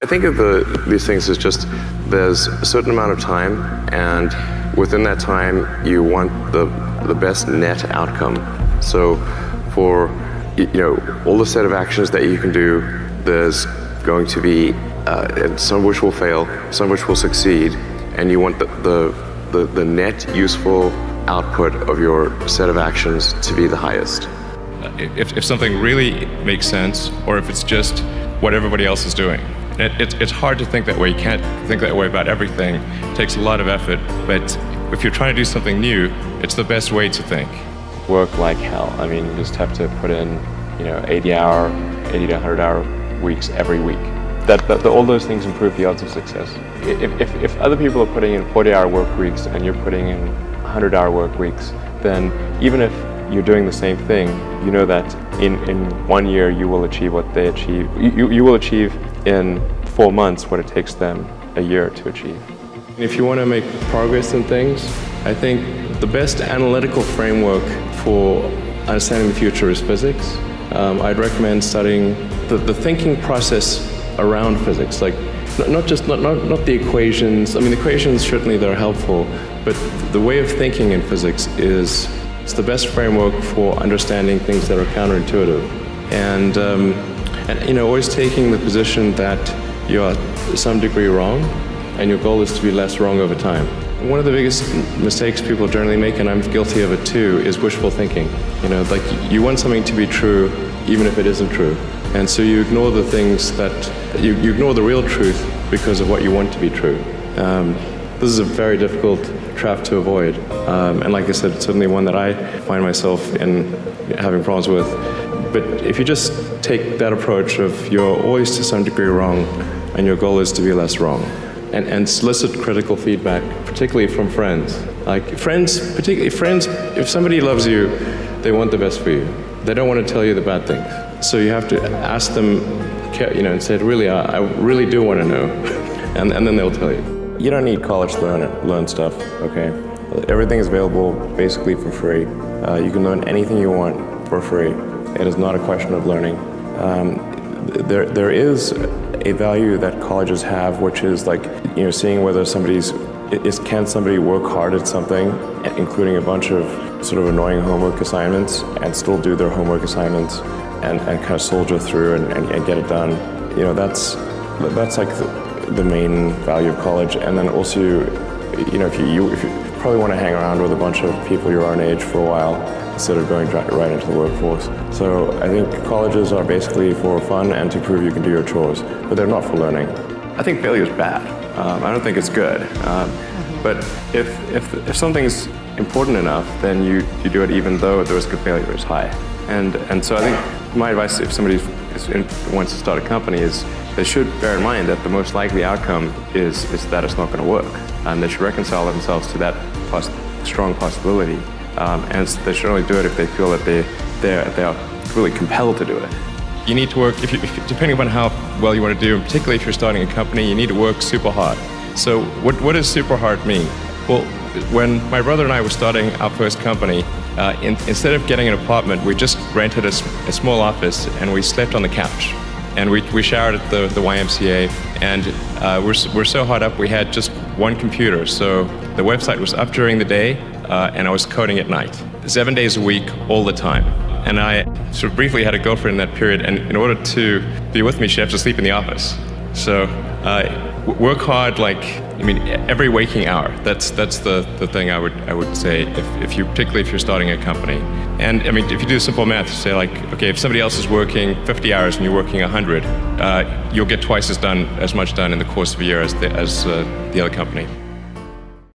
I think of these things as just there's a certain amount of time, and within that time you want the best net outcome. So for all the set of actions that you can do, there's going to be some of which will fail, some of which will succeed, and you want the net useful output of your set of actions to be the highest. If something really makes sense, or if it's just what everybody else is doing. It's hard to think that way. You can't think that way about everything. It takes a lot of effort, but if you're trying to do something new, it's the best way to think. Work like hell. I mean, you just have to put in 80 to 100 hour weeks every week. All those things improve the odds of success. If other people are putting in 40-hour work weeks and you're putting in 100-hour work weeks, then even if you're doing the same thing, you know that in 1 year you will achieve what they achieve. You will achieve in 4 months what it takes them a year to achieve. If you want to make progress in things, I think the best analytical framework for understanding the future is physics. I'd recommend studying the thinking process around physics, like not the equations. I mean, the equations certainly they're helpful, but the way of thinking in physics is it's the best framework for understanding things that are counterintuitive. And always taking the position that you're to some degree wrong, and your goal is to be less wrong over time. One of the biggest mistakes people generally make, and I'm guilty of it too, is wishful thinking. Like you want something to be true even if it isn't true. And so you ignore the things that, you ignore the real truth because of what you want to be true. This is a very difficult trap to avoid. And like I said, it's certainly one that I find myself in having problems with. But if you just take that approach of you're always to some degree wrong, and your goal is to be less wrong, and solicit critical feedback, particularly from friends. Like particularly friends, if somebody loves you, they want the best for you. They don't want to tell you the bad things. So you have to ask them, and say, really, I really do want to know, and then they'll tell you. You don't need college to learn stuff, okay? Everything is available basically for free. You can learn anything you want for free. It is not a question of learning. There is a value that colleges have, which is like, seeing whether can somebody work hard at something, including a bunch of sort of annoying homework assignments, and still do their homework assignments and kind of soldier through and get it done. That's like the main value of college. And then also, if you probably want to hang around with a bunch of people your own age for a while, instead of going right into the workforce. So I think colleges are basically for fun and to prove you can do your chores, but they're not for learning. I think failure is bad. I don't think it's good. But if something's important enough, then you do it even though the risk of failure is high. And so I think my advice, if somebody wants to start a company, is they should bear in mind that the most likely outcome is that it's not going to work. And they should reconcile themselves to that strong possibility. And they should only do it if they feel that they are really compelled to do it. You need to work, depending upon how well you want to do, and particularly if you're starting a company, you need to work super hard. So what does super hard mean? Well, when my brother and I were starting our first company, instead of getting an apartment, we just rented a small office and we slept on the couch. And we showered at the YMCA, and we're so hot up we had just one computer. So the website was up during the day, and I was coding at night, 7 days a week, all the time. And I sort of briefly had a girlfriend in that period, and in order to be with me, she had to sleep in the office. So work hard, every waking hour. That's the thing I would say, particularly if you're starting a company. And if you do simple math, say okay, if somebody else is working 50 hours and you're working 100, you'll get twice as much done in the course of a year as the other company.